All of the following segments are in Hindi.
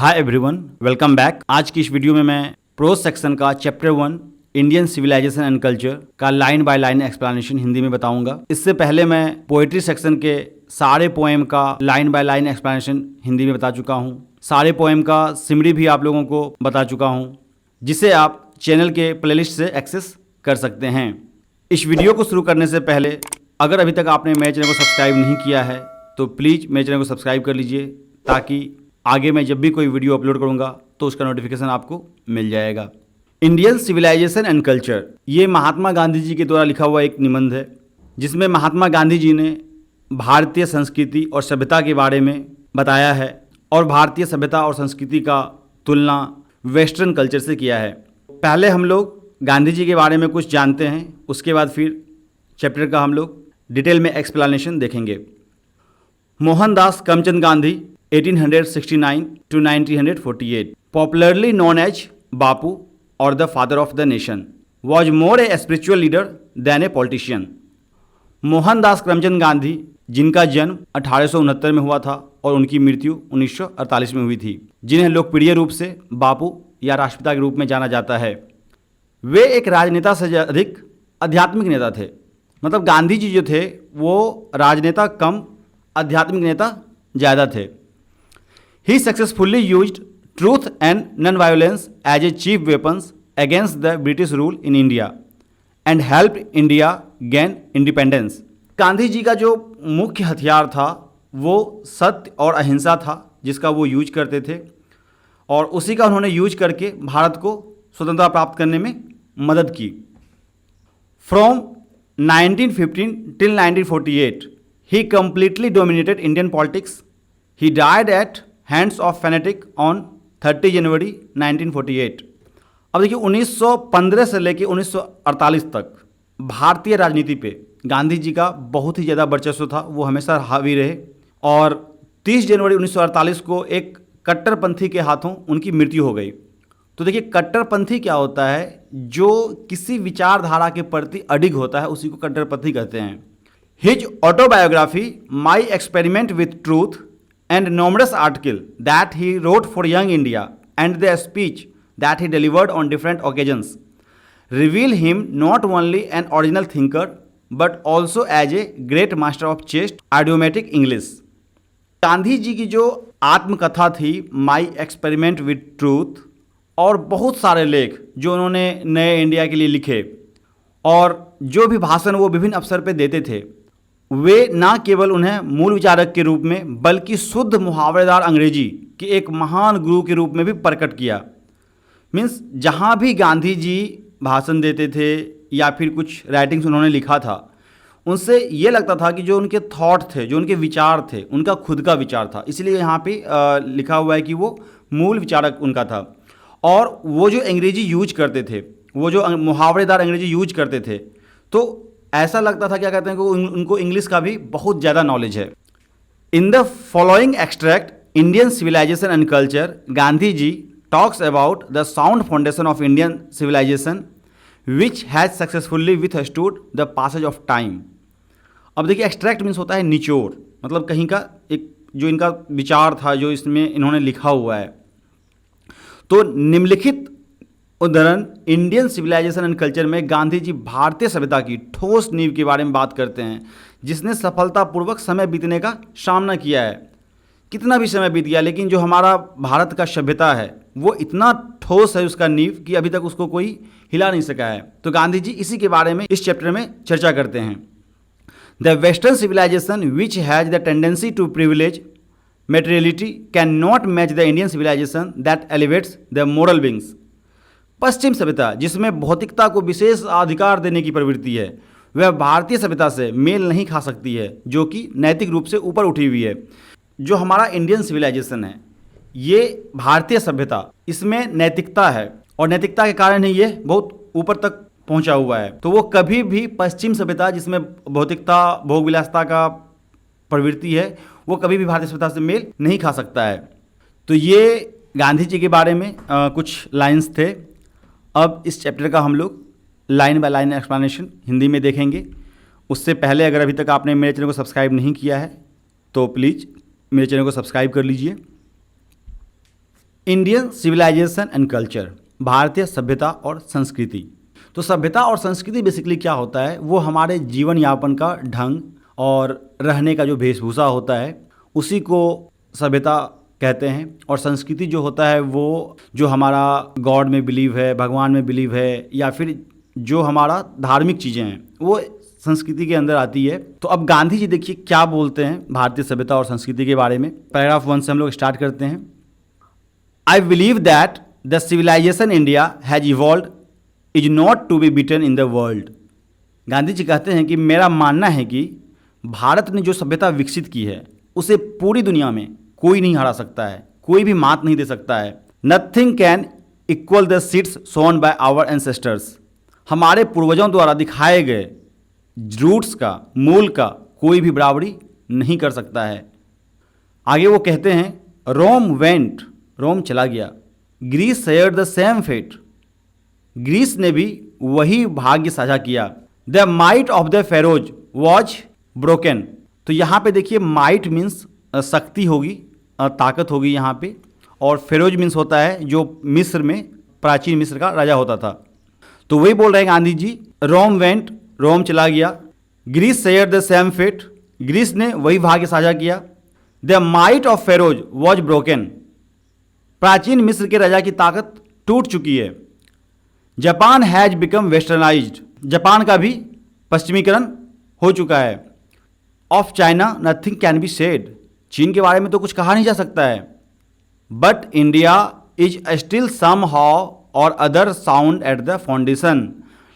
Hi everyone, welcome back. आज की इस वीडियो में मैं प्रोज सेक्शन का chapter 1 Indian civilisation and culture का line by line explanation Hindi में बताऊंगा। इससे पहले मैं पोएट्री सेक्शन के सारे पोएम का line by line explanation Hindi में बता चुका हूं। सारे पोएम का सिमरी भी आप लोगों को बता चुका हूं, जिसे आप चैनल के प्लेलिस्ट से एक्सेस कर सकते हैं। इस वीडियो को शुरू करने से पहले अगर अभी तक आपने मेरे चैनल को सब्सक्राइब नहीं किया है तो प्लीज़ मेरे चैनल को सब्सक्राइब कर लीजिए, ताकि आगे मैं जब भी कोई वीडियो अपलोड करूंगा तो उसका नोटिफिकेशन आपको मिल जाएगा। इंडियन सिविलाइजेशन एंड कल्चर, ये महात्मा गांधी जी के द्वारा लिखा हुआ एक निबंध है, जिसमें महात्मा गांधी जी ने भारतीय संस्कृति और सभ्यता के बारे में बताया है और भारतीय सभ्यता और संस्कृति का तुलना वेस्टर्न कल्चर से किया है। पहले हम लोग गांधी जी के बारे में कुछ जानते हैं, उसके बाद फिर चैप्टर का हम लोग डिटेल में एक्सप्लेनेशन देखेंगे। Mohandas Karamchand Gandhi 1869 to 1948, popularly known as Bapu or the father of the nation, was more a spiritual leader than a politician. Mohandas Karamchand Gandhi, जिनका जन्म 1869 में हुआ था और उनकी मृत्यु 1948 में हुई थी, जिन्हें लोकप्रिय रूप से बापू या राष्ट्रपिता के रूप में जाना जाता है, वे एक राजनेता से अधिक आध्यात्मिक नेता थे। मतलब गांधी जी जो थे वो राजनेता कम आध्यात्मिक नेता ज़्यादा थे। He successfully used truth and non-violence as a chief weapons against the British rule in India and helped India gain independence. Gandhi ji का जो मुख्य हथियार था वो सत्य और अहिंसा था, जिसका वो यूज करते थे और उसी का उन्होंने यूज करके भारत को स्वतंत्रता प्राप्त करने में मदद की। From 1915 till 1948, he completely dominated Indian politics. He died at hands of fanatic on 30 जनवरी 1948। अब देखिए 1915 से लेकर 1948 तक भारतीय राजनीति पे गांधी जी का बहुत ही ज़्यादा वर्चस्व था, वो हमेशा हावी रहे और 30 जनवरी 1948 को एक कट्टरपंथी के हाथों उनकी मृत्यु हो गई। तो देखिए कट्टरपंथी क्या होता है, जो किसी विचारधारा के प्रति अडिग होता है उसी को कट्टरपंथी कहते हैं। His autobiography my experiment with truth and numerous articles that he wrote for Young India and the speech that he delivered on different occasions reveal him not only an original thinker but also as a great master of chess idiomatic English. Gandhi ji की जो आत्मकथा थी माई एक्सपेरिमेंट विथ ट्रूथ और बहुत सारे लेख जो उन्होंने नए इंडिया के लिए लिखे और जो भी भाषण वो विभिन्न अवसर पे देते थे, वे ना केवल उन्हें मूल विचारक के रूप में बल्कि शुद्ध मुहावरेदार अंग्रेजी के एक महान गुरु के रूप में भी प्रकट किया। मीन्स जहाँ भी गांधी जी भाषण देते थे या फिर कुछ राइटिंग्स उन्होंने लिखा था, उनसे ये लगता था कि जो उनके थॉट थे, जो उनके विचार थे, उनका खुद का विचार था। इसलिए यहाँ पे लिखा हुआ है कि वो मूल विचारक उनका था। और वो जो अंग्रेजी यूज करते थे, वो जो मुहावरेदार अंग्रेजी यूज करते थे, तो ऐसा लगता था क्या कहते हैं कि उनको इंग्लिश का भी बहुत ज़्यादा नॉलेज है। In the following extract Indian civilisation and culture, Gandhi ji talks about the sound foundation of Indian civilisation which has successfully withstood the passage of time. अब देखिए एक्सट्रैक्ट मीन्स होता है निचोड़, मतलब कहीं का एक जो इनका विचार था जो इसमें इन्होंने लिखा हुआ है। तो निम्नलिखित उदाहरण इंडियन सिविलाइजेशन एंड कल्चर में गांधी जी भारतीय सभ्यता की ठोस नींव के बारे में बात करते हैं, जिसने सफलतापूर्वक समय बीतने का सामना किया है। कितना भी समय बीत गया लेकिन जो हमारा भारत का सभ्यता है वो इतना ठोस है उसका नींव कि अभी तक उसको कोई हिला नहीं सका है। तो गांधी जी इसी के बारे में इस चैप्टर में चर्चा करते हैं। The western civilisation which has the tendency to privilege materiality can not match the Indian civilisation that elevates the moral wings. पश्चिम सभ्यता जिसमें भौतिकता को विशेष अधिकार देने की प्रवृत्ति है, वह भारतीय सभ्यता से मेल नहीं खा सकती है, जो कि नैतिक रूप से ऊपर उठी हुई है। जो हमारा इंडियन सिविलाइजेशन है, ये भारतीय सभ्यता, इसमें नैतिकता है और नैतिकता के कारण ही ये बहुत ऊपर तक पहुंचा हुआ है। तो वो कभी भी पश्चिम सभ्यता जिसमें भौतिकता भोग विलासता का प्रवृत्ति है, वो कभी भी भारतीय सभ्यता से मेल नहीं खा सकता है। तो ये गांधी जी के बारे में कुछ लाइन्स थे। अब इस चैप्टर का हम लोग line by line explanation Hindi में देखेंगे। उससे पहले अगर अभी तक आपने मेरे चैनल को सब्सक्राइब नहीं किया है तो प्लीज़ मेरे चैनल को सब्सक्राइब कर लीजिए। इंडियन सिविलाइजेशन एंड कल्चर, भारतीय सभ्यता और संस्कृति। तो सभ्यता और संस्कृति बेसिकली क्या होता है, वो हमारे जीवन यापन का ढंग और रहने का जो वेशभूषा होता है उसी को सभ्यता कहते हैं। और संस्कृति जो होता है वो जो हमारा गॉड में बिलीव है, भगवान में बिलीव है, या फिर जो हमारा धार्मिक चीज़ें हैं वो संस्कृति के अंदर आती है। तो अब गांधी जी देखिए क्या बोलते हैं भारतीय सभ्यता और संस्कृति के बारे में। पैराग्राफ 1 से हम लोग स्टार्ट करते हैं। I believe that the civilisation India has evolve is not to be beaten in the world. Gandhi ji कहते हैं कि मेरा मानना है कि भारत ने जो सभ्यता विकसित की है उसे पूरी दुनिया में कोई नहीं हरा सकता है, कोई भी मात नहीं दे सकता है। Nothing can equal the seeds sown by our ancestors. हमारे पूर्वजों द्वारा दिखाए गए रूट्स का, मूल का कोई भी बराबरी नहीं कर सकता है। आगे वो कहते हैं रोम वेंट, रोम चला गया, Greece shared the same fate, Greece ने भी वही भाग्य साझा किया। The might of the Pharaohs was broken. तो यहाँ पे देखिए माइट मीन्स शक्ति होगी, ताकत होगी यहाँ पे, और फेरोज मीन्स होता है जो मिस्र में, प्राचीन मिस्र का राजा होता था। तो वही बोल रहे हैं गांधी जी, रोम वेंट, रोम चला गया, Greece share the same fate, Greece ने वही भाग्य साझा किया। The might of Pharaohs was broken, प्राचीन मिस्र के राजा की ताकत टूट चुकी है। Japan has become westernised, Japan का भी पश्चिमीकरण हो चुका है। Of China nothing can be said, चीन के बारे में तो कुछ कहा नहीं जा सकता है। But India is still somehow or other sound at the foundation,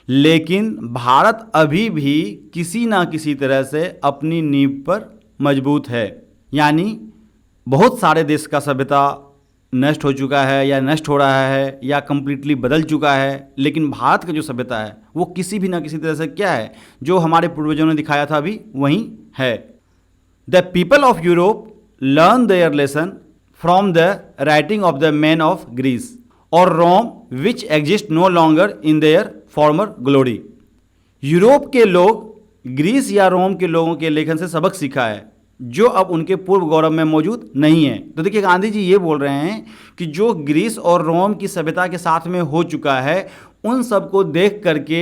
लेकिन भारत अभी भी किसी ना किसी तरह से अपनी नींव पर मजबूत है। यानी बहुत सारे देश का सभ्यता नष्ट हो चुका है या नष्ट हो रहा है या कंप्लीटली बदल चुका है, लेकिन भारत का जो सभ्यता है वो किसी भी ना किसी तरह से क्या है, जो हमारे पूर्वजों ने दिखाया था अभी वहीं है। The people of Europe learn their lesson from the writing of the man of Greece और Rome which exist no longer in their former glory. Europe के लोग ग्रीस या रोम के लोगों के लेखन से सबक सीखा है जो अब उनके पूर्व गौरव में मौजूद नहीं है। तो देखिए गांधी जी ये बोल रहे हैं कि जो ग्रीस और रोम की सभ्यता के साथ में हो चुका है उन सब को देख करके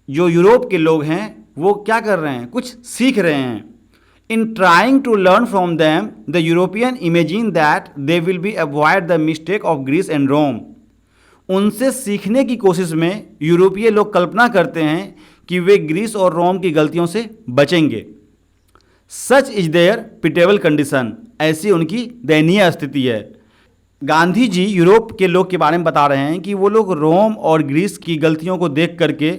जो यूरोप के लोग हैं वो क्या कर रहे हैं, कुछ सीख रहे हैं। In trying to learn from them the European imagine that they will be avoid the mistake of Greece and Rome. उनसे सीखने की कोशिश में यूरोपीय लोग कल्पना करते हैं कि वे ग्रीस और रोम की गलतियों से बचेंगे। Such is their pitiable condition, ऐसी उनकी दयनीय स्थिति है। गांधी जी यूरोप के लोग के बारे में बता रहे हैं कि वो लोग रोम और ग्रीस की गलतियों को देख करके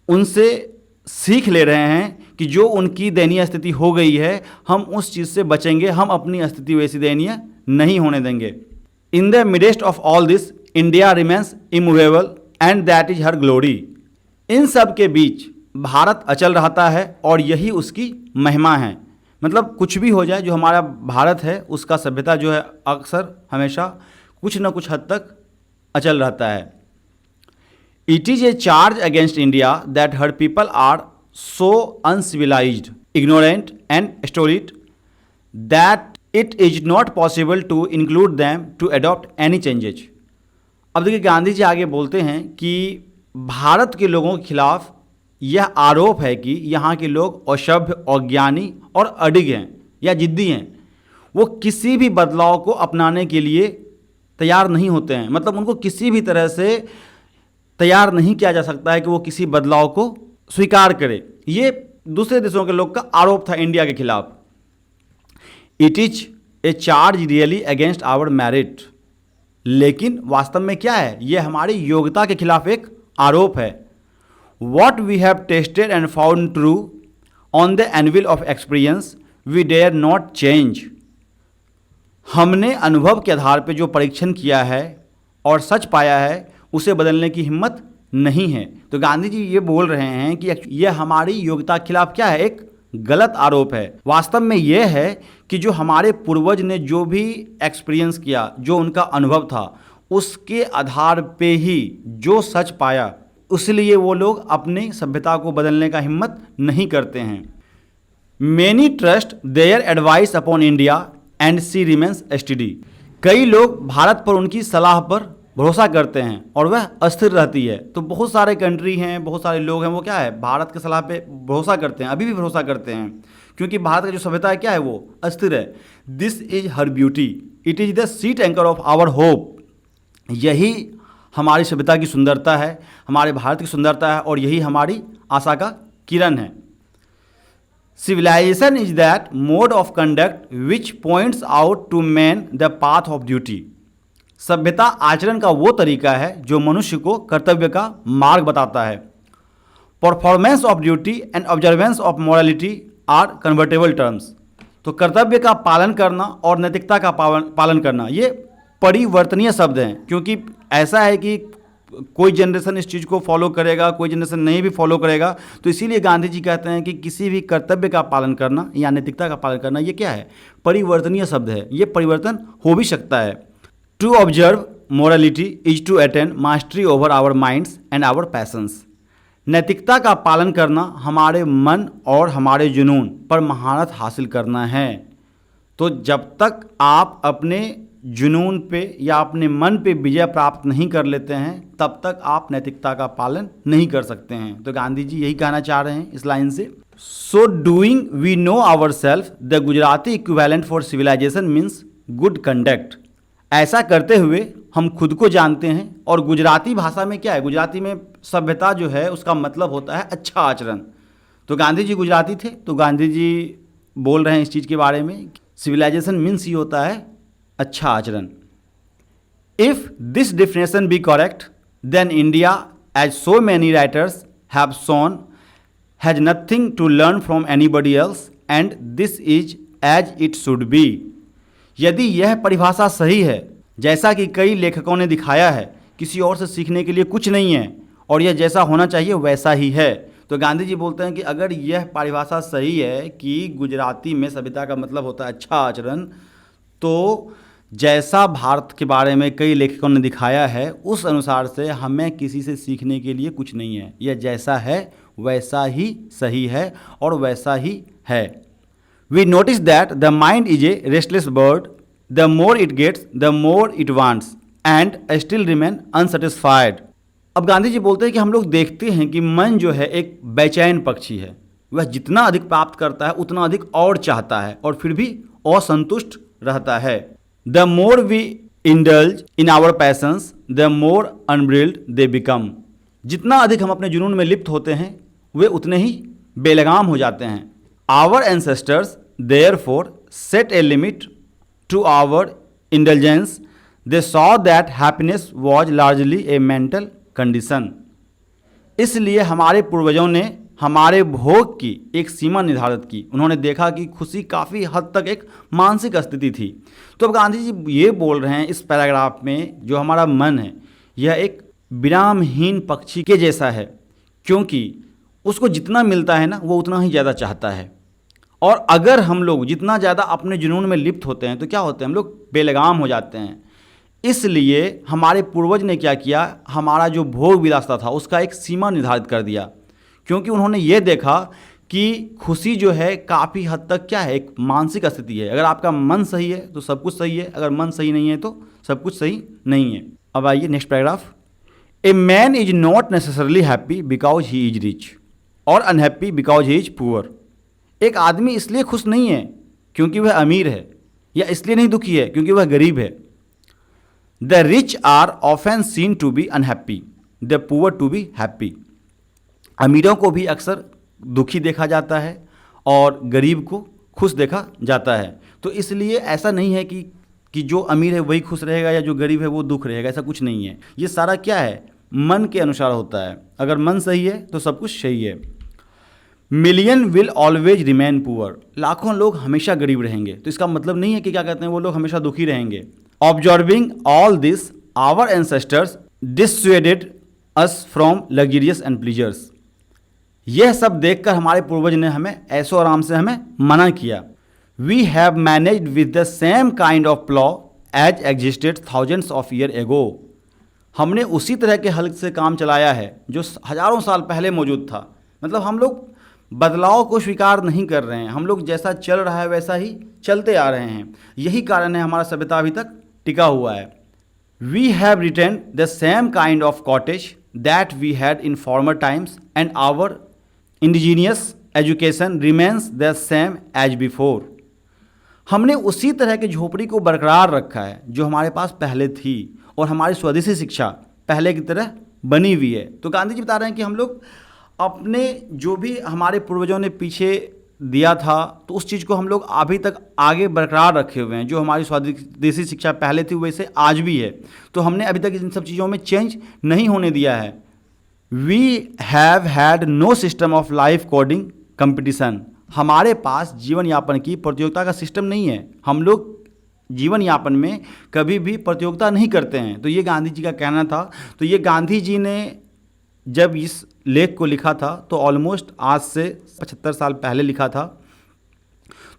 उनसे सीख ले रहे हैं कि जो उनकी दयनीय स्थिति हो गई है हम उस चीज़ से बचेंगे, हम अपनी स्थिति वैसी दयनीय नहीं होने देंगे। In the midst of all this India remains immovable and that is her glory. इन सब के बीच भारत अचल रहता है और यही उसकी महिमा है। मतलब कुछ भी हो जाए, जो हमारा भारत है उसका सभ्यता जो है अक्सर हमेशा कुछ न कुछ हद तक अचल रहता है। It is a charge against India that her people are so uncivilised, ignorant and stolid that it is not possible to include them to adopt any changes. अब देखिए गांधी जी आगे बोलते हैं कि भारत के लोगों के खिलाफ यह आरोप है कि यहाँ के लोग असभ्य, अज्ञानी और अडिग हैं या जिद्दी हैं। वो किसी भी बदलाव को अपनाने के लिए तैयार नहीं होते हैं। मतलब उनको किसी भी तरह से तैयार नहीं किया जा सकता है कि वो किसी बदलाव को स्वीकार करे। ये दूसरे देशों के लोग का आरोप था इंडिया के खिलाफ। It is a charge really against our merit, लेकिन वास्तव में क्या है, ये हमारी योग्यता के खिलाफ एक आरोप है। What we have tested and found true on the anvil of experience, we dare not change. हमने अनुभव के आधार पर जो परीक्षण किया है और सच पाया है उसे बदलने की हिम्मत नहीं है। तो गांधी जी ये बोल रहे हैं कि यह हमारी योग्यता के खिलाफ क्या है, एक गलत आरोप है। वास्तव में यह है कि जो हमारे पूर्वज ने जो भी एक्सपीरियंस किया, जो उनका अनुभव था, उसके आधार पे ही जो सच पाया, इसलिए वो लोग अपनी सभ्यता को बदलने का हिम्मत नहीं करते हैं। Many trust their advice upon India and she remains steady. कई लोग भारत पर उनकी सलाह पर भरोसा करते हैं और वह अस्थिर रहती है। तो बहुत सारे कंट्री हैं, बहुत सारे लोग हैं, वो क्या है, भारत की सलाह पे भरोसा करते हैं, अभी भी भरोसा करते हैं, क्योंकि भारत का जो सभ्यता है क्या है, वो अस्थिर है। This is her beauty, it is the sheet anchor of our hope. यही हमारी सभ्यता की सुंदरता है, हमारे भारत की सुंदरता है, और यही हमारी आशा का किरण है। Civilisation is that mode of conduct which points out to man the path of duty. सभ्यता आचरण का वो तरीका है जो मनुष्य को कर्तव्य का मार्ग बताता है। Performance of duty and observance of morality are convertible terms. तो कर्तव्य का पालन करना और नैतिकता का पालन करना ये परिवर्तनीय शब्द हैं, क्योंकि ऐसा है कि कोई जनरेशन इस चीज़ को फॉलो करेगा, कोई जनरेशन नहीं भी फॉलो करेगा। तो इसीलिए गांधी जी कहते हैं कि किसी भी कर्तव्य का पालन करना या नैतिकता का पालन करना ये क्या है, परिवर्तनीय शब्द है, ये परिवर्तन हो भी सकता है। To observe morality is to attain mastery over our minds and our passions. नैतिकता का पालन करना हमारे मन और हमारे जुनून पर महारत हासिल करना है। तो जब तक आप अपने जुनून पे या अपने मन पे विजय प्राप्त नहीं कर लेते हैं, तब तक आप नैतिकता का पालन नहीं कर सकते हैं। तो गांधी जी यही कहना चाह रहे हैं इस लाइन से। So doing we know ourselves, the Gujarati equivalent for civilisation means good conduct. ऐसा करते हुए हम खुद को जानते हैं, और गुजराती भाषा में क्या है, गुजराती में सभ्यता जो है उसका मतलब होता है अच्छा आचरण। तो गांधी जी गुजराती थे, तो गांधी जी बोल रहे हैं इस चीज़ के बारे में, सिविलाइजेशन मीन्स ही होता है अच्छा आचरण। If this definition be correct, then India, as so many writers have shown, has nothing to learn from anybody else, and this is as it should be. यदि यह परिभाषा सही है, जैसा कि कई लेखकों ने दिखाया है, किसी और से सीखने के लिए कुछ नहीं है, और यह जैसा होना चाहिए वैसा ही है। तो गांधी जी बोलते हैं कि अगर यह परिभाषा सही है कि गुजराती में सभ्यता का मतलब होता है अच्छा आचरण, तो जैसा भारत के बारे में कई लेखकों ने दिखाया है, उस अनुसार से हमें किसी से सीखने के लिए कुछ नहीं है। यह जैसा है वैसा ही सही है और वैसा ही है। We notice that the mind is a restless bird. The more it gets, the more it wants, and still remain unsatisfied. अब गांधी जी बोलते हैं कि हम लोग देखते हैं कि मन जो है एक बेचैन पक्षी है, वह जितना अधिक प्राप्त करता है उतना अधिक और चाहता है, और फिर भी असंतुष्ट रहता है। The more we indulge in our passions, the more unbridled they become. जितना अधिक हम अपने जुनून में लिप्त होते हैं, वे उतने ही बेलगाम हो जाते हैं। Our ancestors therefore set a limit to our indulgence. They saw that happiness was largely a mental condition. इसलिए हमारे पूर्वजों ने हमारे भोग की एक सीमा निर्धारित की। उन्होंने देखा कि खुशी काफ़ी हद तक एक मानसिक स्थिति थी। तो अब गांधी जी ये बोल रहे हैं इस पैराग्राफ में, जो हमारा मन है यह एक विरामहीन पक्षी के जैसा है, क्योंकि उसको जितना मिलता है ना वो उतना ही ज़्यादा चाहता है। और अगर हम लोग जितना ज़्यादा अपने जुनून में लिप्त होते हैं तो क्या होते हैं, हम लोग बेलगाम हो जाते हैं। इसलिए हमारे पूर्वज ने क्या किया, हमारा जो भोग विलासता था उसका एक सीमा निर्धारित कर दिया, क्योंकि उन्होंने ये देखा कि खुशी जो है काफ़ी हद तक क्या है, एक मानसिक स्थिति है। अगर आपका मन सही है तो सब कुछ सही है, अगर मन सही नहीं है तो सब कुछ सही नहीं है। अब आइए next paragraph. A man is not necessarily happy because he is rich or unhappy because he is poor. एक आदमी इसलिए खुश नहीं है क्योंकि वह अमीर है, या इसलिए नहीं दुखी है क्योंकि वह गरीब है। The rich are often seen to be unhappy, the poor to be happy. अमीरों को भी अक्सर दुखी देखा जाता है और गरीब को खुश देखा जाता है। तो इसलिए ऐसा नहीं है कि जो अमीर है वही खुश रहेगा या जो गरीब है वो दुख रहेगा, ऐसा कुछ नहीं है। ये सारा क्या है, मन के अनुसार होता है। अगर मन सही है तो सब कुछ सही है। Million will always remain poor, लाखों लोग हमेशा गरीब रहेंगे। तो इसका मतलब नहीं है कि क्या कहते हैं वो लोग हमेशा दुखी रहेंगे। Observing all this our ancestors dissuaded us from luxurious and pleasures. यह सब देखकर हमारे पूर्वज ने हमें ऐशो आराम से हमें मना किया। We have managed with the same kind of plough as existed thousands of year ago. हमने उसी तरह के हल से काम चलाया है जो हजारों साल पहले मौजूद था। मतलब हम लोग बदलाव को स्वीकार नहीं कर रहे हैं, हम लोग जैसा चल रहा है वैसा ही चलते आ रहे हैं। यही कारण है हमारा सभ्यता अभी तक टिका हुआ है। We have retained the same kind of cottage that we had in former times and our indigenous education remains the same as before. हमने उसी तरह की झोपड़ी को बरकरार रखा है जो हमारे पास पहले थी, और हमारी स्वदेशी शिक्षा पहले की तरह बनी हुई है। तो गांधी जी बता रहे हैं कि हम लोग अपने जो भी हमारे पूर्वजों ने पीछे दिया था, तो उस चीज़ को हम लोग अभी तक आगे बरकरार रखे हुए हैं। जो हमारी स्वदेशी शिक्षा पहले थी वैसे आज भी है, तो हमने अभी तक इन सब चीज़ों में चेंज नहीं होने दिया है। We have had no system of life corroding competition. हमारे पास जीवन यापन की प्रतियोगिता का सिस्टम नहीं है। हम लोग जीवन यापन में कभी भी प्रतियोगिता नहीं करते हैं। तो ये गांधी जी का कहना था। तो ये गांधी जी ने जब इस लेख को लिखा था तो ऑलमोस्ट आज से 75 साल पहले लिखा था।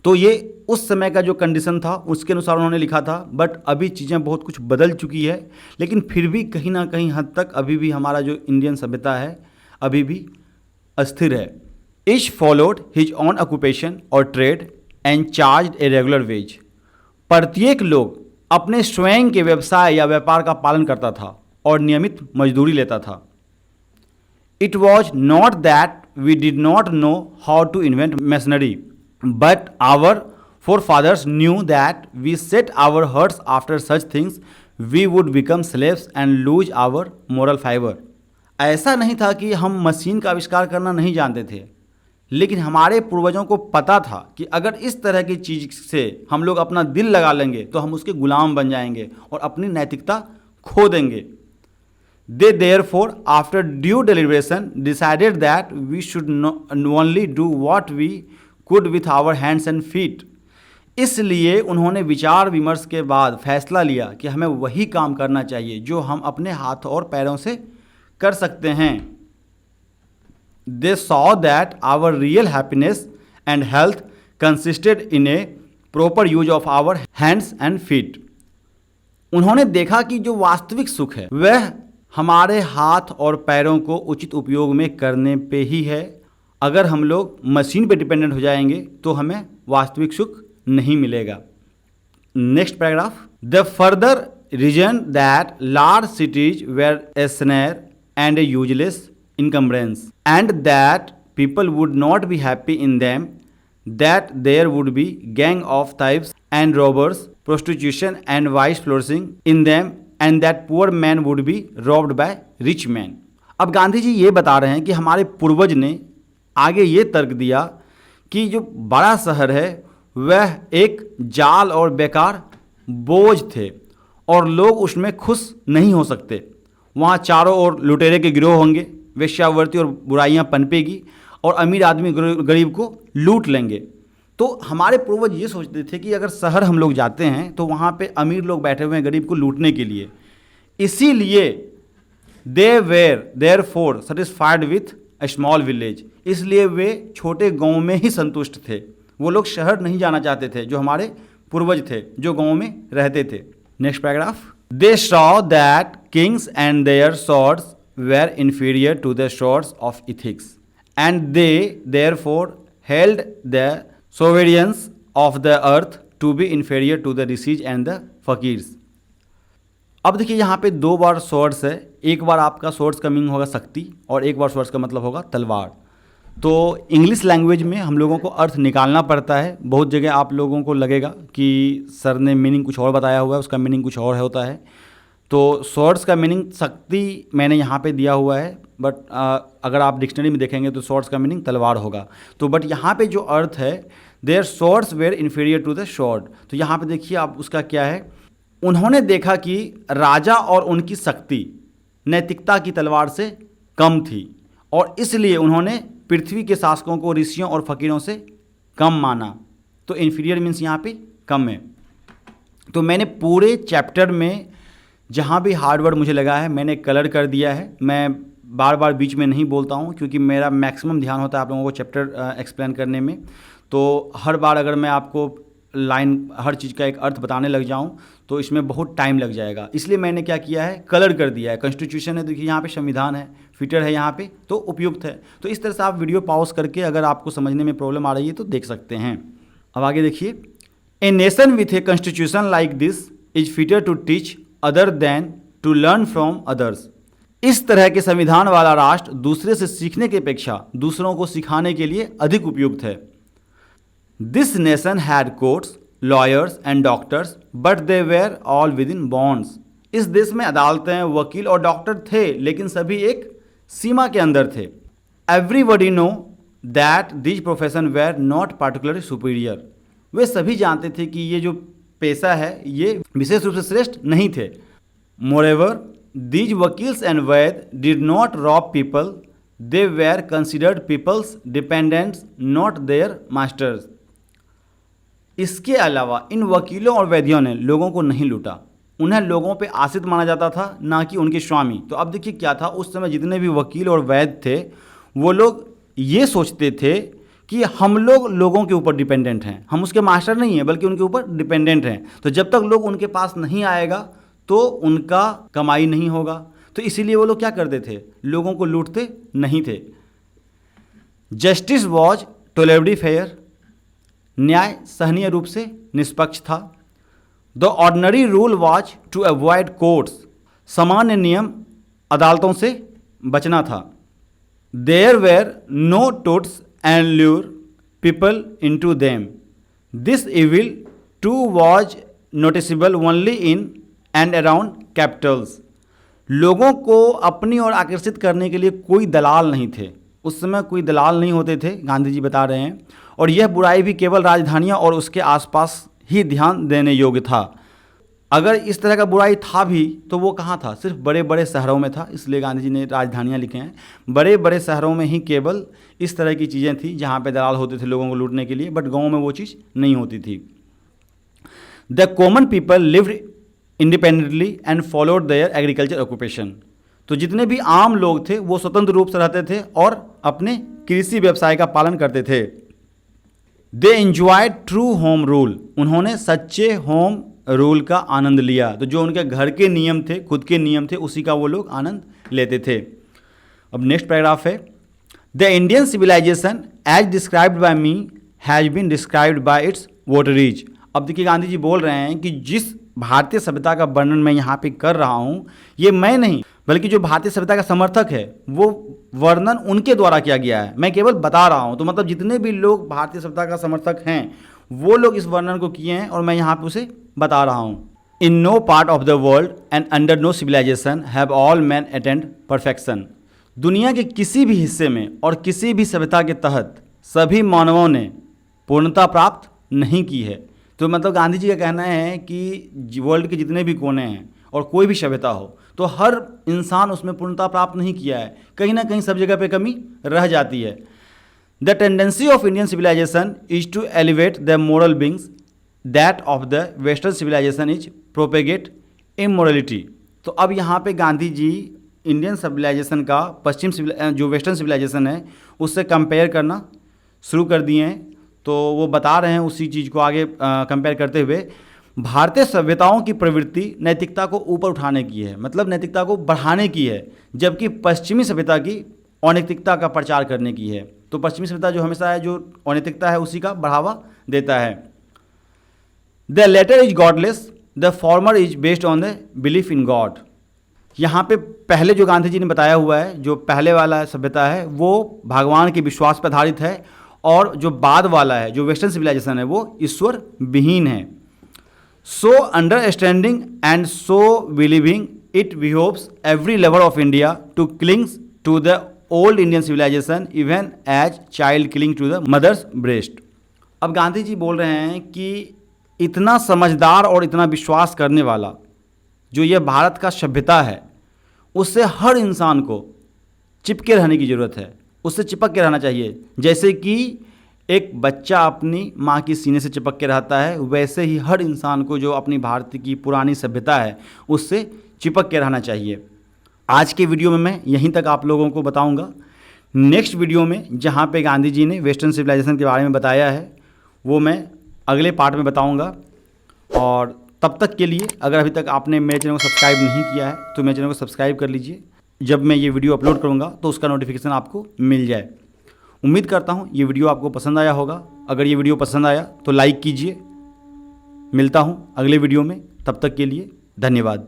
तो ये उस समय का जो कंडीशन था उसके अनुसार उन्होंने लिखा था। बट अभी चीज़ें बहुत कुछ बदल चुकी है, लेकिन फिर भी कहीं ना कहीं हद तक अभी भी हमारा जो इंडियन सभ्यता है अभी भी अस्थिर है। Each followed his own occupation or trade and charge a regular wage. प्रत्येक लोग अपने स्वयं के व्यवसाय या व्यापार का पालन करता था और नियमित मजदूरी लेता था। It was not that we did not know how to invent machinery, but our forefathers knew that we set our hearts after such things we would become slaves and lose our moral fiber। ऐसा नहीं था कि हम मशीन का आविष्कार करना नहीं जानते थे, लेकिन हमारे पूर्वजों को पता था कि अगर इस तरह की चीज़ से हम लोग अपना दिल लगा लेंगे तो हम उसके गुलाम बन जाएंगे और अपनी नैतिकता खो देंगे। They therefore, after due deliberation, decided that we should only do what we could with our hands and feet। इसलिए उन्होंने विचार विमर्श के बाद फैसला लिया कि हमें वही काम करना चाहिए जो हम अपने हाथ और पैरों से कर सकते हैं। They saw that our real happiness and health consisted in a proper use of our hands and feet। उन्होंने देखा कि जो वास्तविक सुख है वह हमारे हाथ और पैरों को उचित उपयोग में करने पे ही है। अगर हम लोग मशीन पे डिपेंडेंट हो जाएंगे तो हमें वास्तविक सुख नहीं मिलेगा। Next paragraph. The further reason that large cities were a snare and a useless encumbrance and that people would not be happy in them, that there would be gang of thieves and robbers, prostitution and vice flourishing in them, and that poor man would be robbed by rich man. अब गांधी जी ये बता रहे हैं कि हमारे पूर्वज ने आगे ये तर्क दिया कि जो बड़ा शहर है वह एक जाल और बेकार बोझ थे और लोग उसमें खुश नहीं हो सकते। वहाँ चारों ओर लुटेरे के गिरोह होंगे, वेश्यावृत्ति और बुराइयाँ पनपेगी और अमीर आदमी गरीब को लूट लेंगे। तो हमारे पूर्वज ये सोचते थे कि अगर शहर हम लोग जाते हैं तो वहाँ पे अमीर लोग बैठे हुए हैं गरीब को लूटने के लिए। इसीलिए they were therefore satisfied with a small village. इसलिए वे छोटे गाँव में ही संतुष्ट थे। वो लोग शहर नहीं जाना चाहते थे जो हमारे पूर्वज थे जो गाँव में रहते थे। Next paragraph. They saw that kings and their swords were inferior to the swords of ethics and they therefore held the sovereigns of the earth to be inferior to the rishis and the fakirs. अब देखिए यहाँ पे दो बार स्वॉर्ड्स है। एक बार आपका स्वॉर्ड्स का मीनिंग होगा शक्ति और एक बार स्वॉर्ड्स का मतलब होगा तलवार। तो इंग्लिश लैंग्वेज में हम लोगों को अर्थ निकालना पड़ता है। बहुत जगह आप लोगों को लगेगा कि सर ने मीनिंग कुछ और बताया हुआ है, उसका मीनिंग कुछ और होता है। तो स्वॉर्ड्स का मीनिंग शक्ति मैंने यहाँ पे दिया हुआ है, बट अगर आप डिक्शनरी में देखेंगे तो स्वॉर्ड्स का मीनिंग तलवार होगा। तो बट यहाँ पे जो अर्थ है their swords were inferior to the sword. तो यहाँ पे देखिए आप उसका क्या है। उन्होंने देखा कि राजा और उनकी शक्ति नैतिकता की तलवार से कम थी और इसलिए उन्होंने पृथ्वी के शासकों को ऋषियों और फकीरों से कम माना। तो इन्फीरियर मीन्स यहाँ पे कम है। तो मैंने पूरे चैप्टर में जहाँ भी हार्ड वर्ड मुझे लगा है मैंने कलर कर दिया है। मैं बार बार बीच में नहीं बोलता हूँ क्योंकि मेरा मैक्सिमम ध्यान होता है आप लोगों को चैप्टर एक्सप्लेन करने में। तो हर बार अगर मैं आपको लाइन हर चीज़ का एक अर्थ बताने लग जाऊं तो इसमें बहुत टाइम लग जाएगा। इसलिए मैंने क्या किया है कलर कर दिया है। कॉन्स्टिट्यूशन है, देखिए यहाँ पे संविधान है, फिटर है यहाँ पे, तो उपयुक्त है। तो इस तरह से आप वीडियो पॉज करके अगर आपको समझने में प्रॉब्लम आ रही है तो देख सकते हैं। अब आगे देखिए। A nation with a constitution like this is fitter to teach other than to learn from others. इस तरह के संविधान वाला राष्ट्र दूसरे से सीखने की अपेक्षा दूसरों को सिखाने के लिए अधिक उपयुक्त है। This nation had courts, lawyers and doctors but they were all within bounds. इस देश में अदालतें, वकील और डॉक्टर थे, लेकिन सभी एक सीमा के अंदर थे। Everybody know that this profession were not particularly superior. वे सभी जानते थे कि ये जो पेशा है ये विशेष रूप से श्रेष्ठ नहीं थे। Moreover these vakils and vaid did not rob people, they were considered people's dependants not their masters. इसके अलावा इन वकीलों और वैद्यों ने लोगों को नहीं लूटा, उन्हें लोगों पे आश्रित माना जाता था, ना कि उनके स्वामी। तो अब देखिए क्या था, उस समय जितने भी वकील और वैद्य थे वो लोग ये सोचते थे कि हम लोग लोगों के ऊपर डिपेंडेंट हैं, हम उसके मास्टर नहीं हैं बल्कि उनके ऊपर डिपेंडेंट हैं। तो जब तक लोग उनके पास नहीं आएगा तो उनका कमाई नहीं होगा। तो इसीलिए वो लोग क्या करते थे, लोगों को लूटते नहीं थे। जस्टिस वॉज टॉलरेबली फेयर, न्याय सहनीय रूप से निष्पक्ष था। The ordinary rule was to avoid courts, सामान्य नियम अदालतों से बचना था। There were no touts and lure people into them, this evil too was noticeable only in and around capitals. लोगों को अपनी ओर आकर्षित करने के लिए कोई दलाल नहीं थे, उस समय कोई दलाल नहीं होते थे, गांधी जी बता रहे हैं। और यह बुराई भी केवल राजधानियां और उसके आसपास ही ध्यान देने योग्य था। अगर इस तरह का बुराई था भी तो वो कहाँ था, सिर्फ बड़े बड़े शहरों में था। इसलिए गांधी जी ने राजधानियाँ लिखे हैं। बड़े बड़े शहरों में ही केवल इस तरह की चीज़ें थी जहाँ पे दलाल होते थे लोगों को लूटने के लिए, बट गाँव में वो चीज़ नहीं होती थी। The common people lived independently and followed there agriculture occupation. तो जितने भी आम लोग थे वो स्वतंत्र रूप से रहते थे और अपने कृषि व्यवसाय का पालन करते थे। दे एंजॉयड ट्रू होम रूल, उन्होंने सच्चे होम रूल का आनंद लिया। तो जो उनके घर के नियम थे, खुद के नियम थे, उसी का वो लोग आनंद लेते थे। अब नेक्स्ट पैराग्राफ है, the Indian civilisation as described by me has been described by its votaries. अब देखिए गांधी जी बोल रहे हैं कि जिस भारतीय सभ्यता का वर्णन मैं यहाँ पे कर रहा हूँ, ये मैं नहीं बल्कि जो भारतीय सभ्यता का समर्थक है वो वर्णन उनके द्वारा किया गया है, मैं केवल बता रहा हूँ। तो मतलब जितने भी लोग भारतीय सभ्यता का समर्थक हैं वो लोग इस वर्णन को किए हैं और मैं यहाँ पे उसे बता रहा हूँ। In no part of the world and under no civilization have all man attained perfection. दुनिया के किसी भी हिस्से में और किसी भी सभ्यता के तहत सभी मानवों ने पूर्णता प्राप्त नहीं की है। तो मतलब गांधी जी का कहना है कि वर्ल्ड के जितने भी कोने हैं और कोई भी सभ्यता हो तो हर इंसान उसमें पूर्णता प्राप्त नहीं किया है, कहीं ना कहीं सब जगह पे कमी रह जाती है। The tendency of Indian civilization is to elevate the moral beings, that of the western civilization is propagate immorality. तो अब यहाँ पे गांधी जी इंडियन सिविलाइजेशन का जो वेस्टर्न सिविलाइजेशन है उससे कंपेयर करना शुरू कर दिए हैं। तो वो बता रहे हैं उसी चीज़ को आगे कंपेयर करते हुए, भारतीय सभ्यताओं की प्रवृत्ति नैतिकता को ऊपर उठाने की है, मतलब नैतिकता को बढ़ाने की है, जबकि पश्चिमी सभ्यता की अनैतिकता का प्रचार करने की है। तो पश्चिमी सभ्यता जो हमेशा है, जो अनैतिकता है उसी का बढ़ावा देता है। The latter is godless, the former is based on the belief in God. यहाँ पे पहले जो गांधी जी ने बताया हुआ है, जो पहले वाला सभ्यता है वो भगवान के विश्वास पर आधारित है, और जो बाद वाला है, जो वेस्टर्न सिविलाइजेशन है, वो ईश्वर विहीन है। So understanding and so believing it behoves every lover of India to clings to the old Indian civilisation even as child cling to the mother's breast. अब गांधी जी बोल रहे हैं कि इतना समझदार और इतना विश्वास करने वाला जो ये भारत का सभ्यता है, उससे हर इंसान को चिपके रहने की ज़रूरत है, उससे चिपक के रहना चाहिए। जैसे कि एक बच्चा अपनी माँ की सीने से चिपक के रहता है, वैसे ही हर इंसान को जो अपनी भारत की पुरानी सभ्यता है उससे चिपक के रहना चाहिए। आज के वीडियो में मैं यहीं तक आप लोगों को बताऊंगा। नेक्स्ट वीडियो में जहाँ पे गांधी जी ने वेस्टर्न सिविलाइजेशन के बारे में बताया है वो मैं अगले पार्ट में बताऊंगा। और तब तक के लिए अगर अभी तक आपने मेरे चैनल को सब्सक्राइब नहीं किया है तो मेरे चैनल को सब्सक्राइब कर लीजिए। जब मैं ये वीडियो अपलोड करूँगा तो उसका नोटिफिकेशन आपको मिल जाए। उम्मीद करता हूँ ये वीडियो आपको पसंद आया होगा। अगर ये वीडियो पसंद आया तो लाइक कीजिए। मिलता हूँ अगले वीडियो में। तब तक के लिए धन्यवाद।